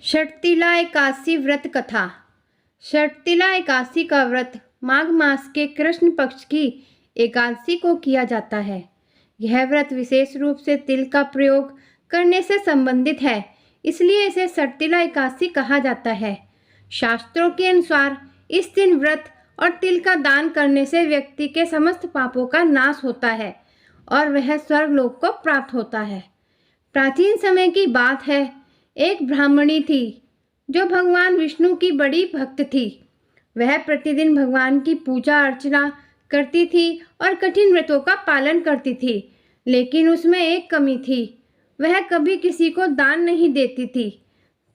षटतिला एकादशी व्रत कथा। षटतिला एकादशी का व्रत माघ मास के कृष्ण पक्ष की एकादशी को किया जाता है। यह व्रत विशेष रूप से तिल का प्रयोग करने से संबंधित है, इसलिए इसे षटतिला एकादशी कहा जाता है। शास्त्रों के अनुसार इस दिन व्रत और तिल का दान करने से व्यक्ति के समस्त पापों का नाश होता है और वह स्वर्गलोक को प्राप्त होता है। प्राचीन समय की बात है, एक ब्राह्मणी थी जो भगवान विष्णु की बड़ी भक्त थी। वह प्रतिदिन भगवान की पूजा अर्चना करती थी और कठिन व्रतों का पालन करती थी, लेकिन उसमें एक कमी थी, वह कभी किसी को दान नहीं देती थी।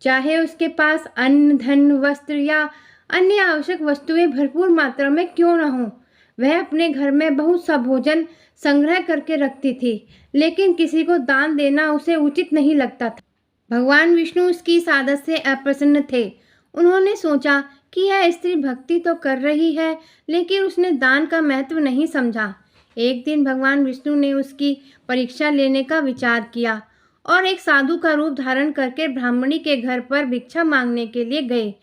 चाहे उसके पास अन्न, धन, वस्त्र या अन्य आवश्यक वस्तुएं भरपूर मात्रा में क्यों न हो, वह अपने घर में बहुत सा भोजन संग्रह करके रखती थी, लेकिन किसी को दान देना उसे उचित नहीं लगता था। भगवान विष्णु उसकी इस आदत से अप्रसन्न थे। उन्होंने सोचा कि यह स्त्री भक्ति तो कर रही है, लेकिन उसने दान का महत्व नहीं समझा। एक दिन भगवान विष्णु ने उसकी परीक्षा लेने का विचार किया और एक साधु का रूप धारण करके ब्राह्मणी के घर पर भिक्षा मांगने के लिए गए।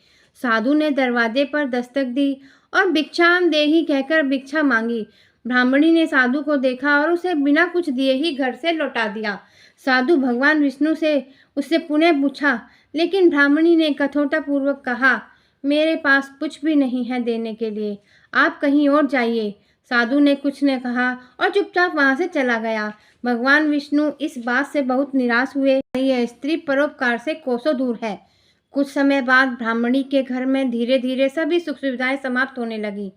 साधु ने दरवाजे पर दस्तक दी और भिक्षाम देहि कहकर भिक्षा मांगी। ब्राह्मणी ने साधु को देखा और उसे बिना कुछ दिए ही घर से लौटा दिया। साधु भगवान विष्णु से उससे पुनः पूछा, लेकिन ब्राह्मणी ने कठोरतापूर्वक कहा, मेरे पास कुछ भी नहीं है देने के लिए, आप कहीं और जाइए। साधु ने कुछ न कहा और चुपचाप वहां से चला गया। भगवान विष्णु इस बात से बहुत निराश हुए। यह स्त्री परोपकार से कोसों दूर है। कुछ समय बाद ब्राह्मणी के घर में धीरे धीरे सभी सुख सुविधाएं समाप्त होने लगी।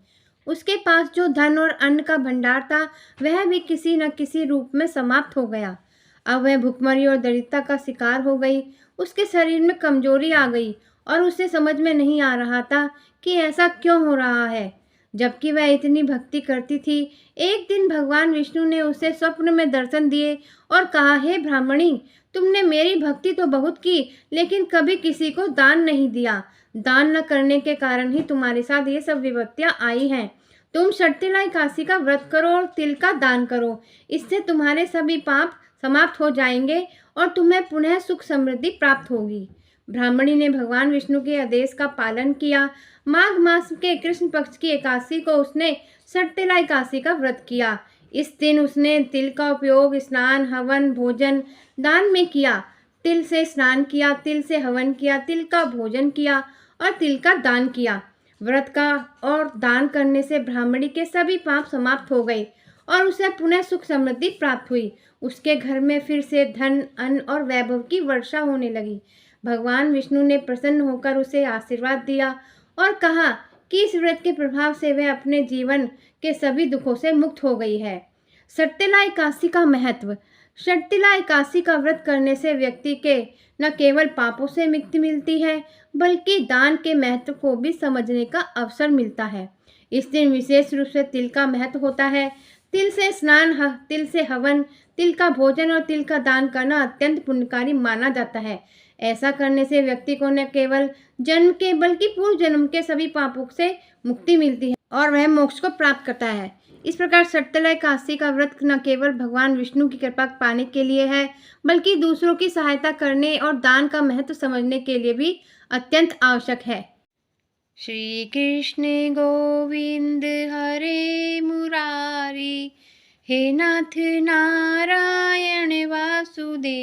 उसके पास जो धन और अन्न का भंडार था, वह भी किसी न किसी रूप में समाप्त हो गया। अब वह भुखमरी और दरिद्रता का शिकार हो गई। उसके शरीर में कमजोरी आ गई और उसे समझ में नहीं आ रहा था कि ऐसा क्यों हो रहा है, जबकि वह इतनी भक्ति करती थी। एक दिन भगवान विष्णु ने उसे स्वप्न में दर्शन दिए और कहा, हे ब्राह्मणी, तुमने मेरी भक्ति तो बहुत की, लेकिन कभी किसी को दान नहीं दिया। दान न करने के कारण ही तुम्हारे साथ ये सब विपत्तियां आई हैं। तुम षटतिला एकादशी का व्रत करो और तिल का दान करो, इससे तुम्हारे सभी पाप समाप्त हो जाएंगे और तुम्हें पुनः सुख समृद्धि प्राप्त होगी। ब्राह्मणी ने भगवान विष्णु के आदेश का पालन किया। माघ मास के कृष्ण पक्ष की एकादशी को उसने षटतिला एकादशी का व्रत किया। इस दिन उसने तिल का उपयोग स्नान, हवन, भोजन, दान में किया। तिल से स्नान किया, तिल से हवन किया, तिल का भोजन किया और तिल का दान किया। व्रत का और दान करने से ब्राह्मणी के सभी पाप समाप्त हो गए और उसे पुनः सुख समृद्धि प्राप्त हुई। उसके घर में फिर से धन, अन्न और वैभव की वर्षा होने लगी। भगवान विष्णु ने प्रसन्न होकर उसे आशीर्वाद दिया और कहा कि इस व्रत के प्रभाव से वह अपने जीवन के सभी दुखों से मुक्त हो गई है। षटतिला एकादशी का महत्व। षटतिला एकादशी का व्रत करने से व्यक्ति के न केवल पापों से मुक्ति मिलती है, बल्कि दान के महत्व को भी समझने का अवसर मिलता है। इस दिन विशेष रूप से तिल का महत्व होता है। तिल से स्नान, तिल से हवन, तिल का भोजन और तिल का दान करना अत्यंत पुण्यकारी माना जाता है। ऐसा करने से व्यक्ति को न केवल जन्म के बल्कि पूर्व जन्म के सभी पापों से मुक्ति मिलती है और वह मोक्ष को प्राप्त करता है। इस प्रकार षटतिला एकादशी का व्रत न केवल भगवान विष्णु की कृपा पाने के लिए है, बल्कि दूसरों की सहायता करने और दान का महत्व समझने के लिए भी अत्यंत आवश्यक है। श्री कृष्ण गोविंद हरे मुरारी, हे नाथ नारायण वासुदेव।